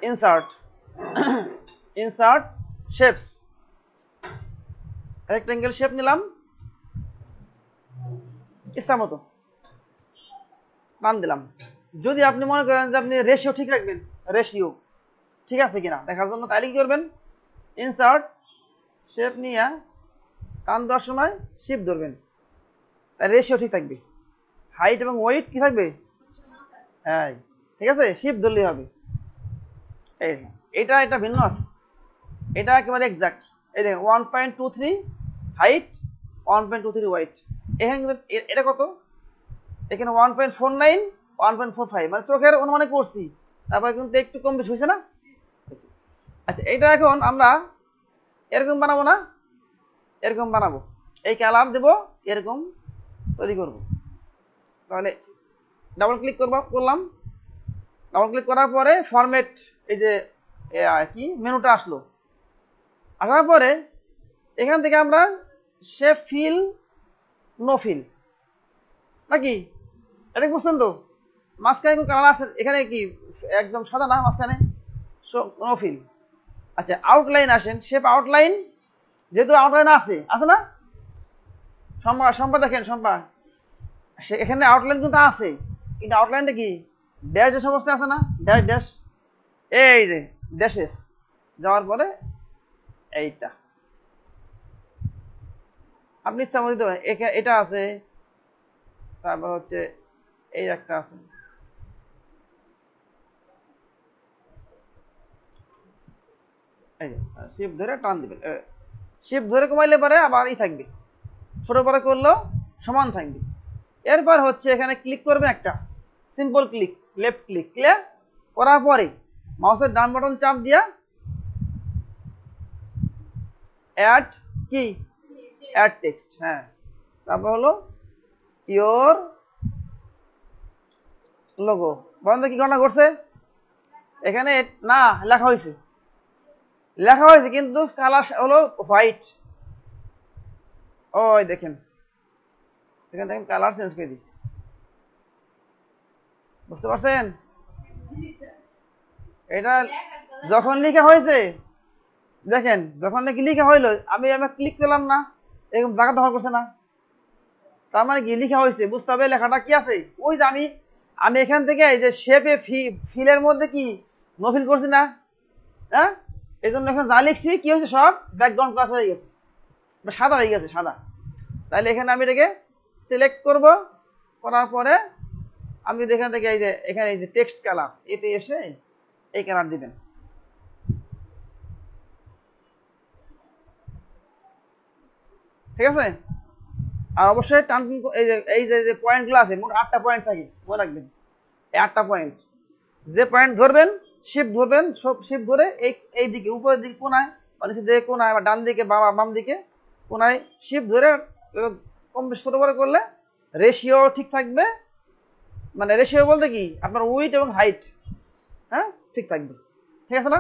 Insert insert shapes, rectangle shape নিলাম, ইচ্ছা মতো টান দিলাম। যদি আপনি মনে করেন যে আপনি রেশিও ঠিক রাখবেন, রেশিও ঠিক আছে কিনা দেখার জন্য, তাহলে কি করবেন, ইনসার্ট শেপ নিয়ে টান দেওয়ার সময় শিফট ধরবেন, তাই রেশিও ঠিক থাকবে, হাইট এবং ওয়েট কি থাকবে, হ্যাঁ ঠিক আছে, শিফট ধরলেই হবে। এই এটা এটা ভিন্ন আছে, এটা একেবারে এক্সাক্ট। এই দেখেন 1.23 হাইট, 1.23 ওয়েট। এখানে কিন্তু এটা কত, এখানে 1.49 1.45, মানে চোখের অনুমানে করছি, তারপরে কিন্তু একটু কম বেশি হয়েছে না। আচ্ছা এটা এখন আমরা এরকম বানাবো না, এরকম বানাবো, এই কালার দেব, এরকম তৈরি করব। তাহলে ডাবল ক্লিক করলাম, ডাবল ক্লিক করার পরে ফরম্যাট, এই যে কি মেনুটা আসলো, আসার পরে এখান থেকে আমরা শেপ ফিল, নো ফিল নাকি, এটা বুঝছেন তো, মাঝখানে কোনো কালার আছে, এখানে কি একদম সাদা না মাঝখানে, নো ফিল। আচ্ছা আউটলাইন আসেন, শেপ আউটলাইন, যেহেতু আউটলাইন আছে না, সম্পা দেখেন সম্পা, এখানে আউটলাইন কিন্তু আছে, কিন্তু আউটলাইনটা কি ড্যাশ যে সমস্ত আছে না, ড্যাশ ড্যাশ, এই যে ড্যাশেস যাওয়ার পরে এইটা আপনি ইচ্ছা মতো এটা আছে, তারপর হচ্ছে এই একটা আছে, এই যে শিফট ধরে টান দিবেন, শিফট ধরে কমাইলে পরে আবার থাকবে, ছোট বড় করলেও সমান থাকবে। এরপর হচ্ছে এখানে ক্লিক করবে, একটা simple click, left click, clear করার পরে মাউসের ডান বাটন চাপ দিয়া অ্যাড কি, অ্যাড টেক্সট, হ্যাঁ, তারপর হলো ইয়োর লোগো। বন্ধ কি ঘটনা ঘটছে, এখানে না লেখা হয়েছে, কিন্তু কালার হলো হোয়াইট, ওই দেখেন এখানে দেখেন কালার চেঞ্জ করে দিয়েছে, বুঝতে পারছেন, এটা যখন লেখা হয়েছে, দেখেন যখন নাকি লেখা হইলো, আমি ক্লিক করলাম না, এরকম জায়গা দখল করছে না, তার মানে কি লেখা হয়েছে, বুঝতে হবে লেখাটা কি আছে। ওই যে আমি এখান থেকে এই যে শেপে ফিলের মধ্যে কি নো ফিল করছি না, হ্যাঁ, এই জন্য এখানে যা লিখছি কি হয়েছে, সব ব্যাকগ্রাউন্ড ক্লাস হয়ে গেছে, সাদা হয়ে গেছে, সাদা। তাহলে এখানে আমি এটাকে সিলেক্ট করব, করার পরে আমি এখান থেকে এই যে এখানে এই যে টেক্সট কালার, এতে এসে এই কালার দিবেন, ঠিক আছে। আর অবশ্যই টান, এই যে পয়েন্টগুলো আছে, মোট 8টা পয়েন্ট থাকে, মনে রাখবেন, এই 8টা পয়েন্ট, যে পয়েন্ট ধরবেন শিফট ধরবেন, সব শিফট ধরে এই দিকে উপরের দিকে কোনায়, মানে নিচের দিকে কোনায়, বা ডান দিকে বা বাম দিকে কোনায় শিফট ধরে কম বেশি ছোট বড় করলে রেশিও ঠিক থাকবে, মানে রেশিও বলতে কি আপনার উইথ এবং হাইট, হ্যাঁ ঠিক থাকবে, ঠিক আছে না।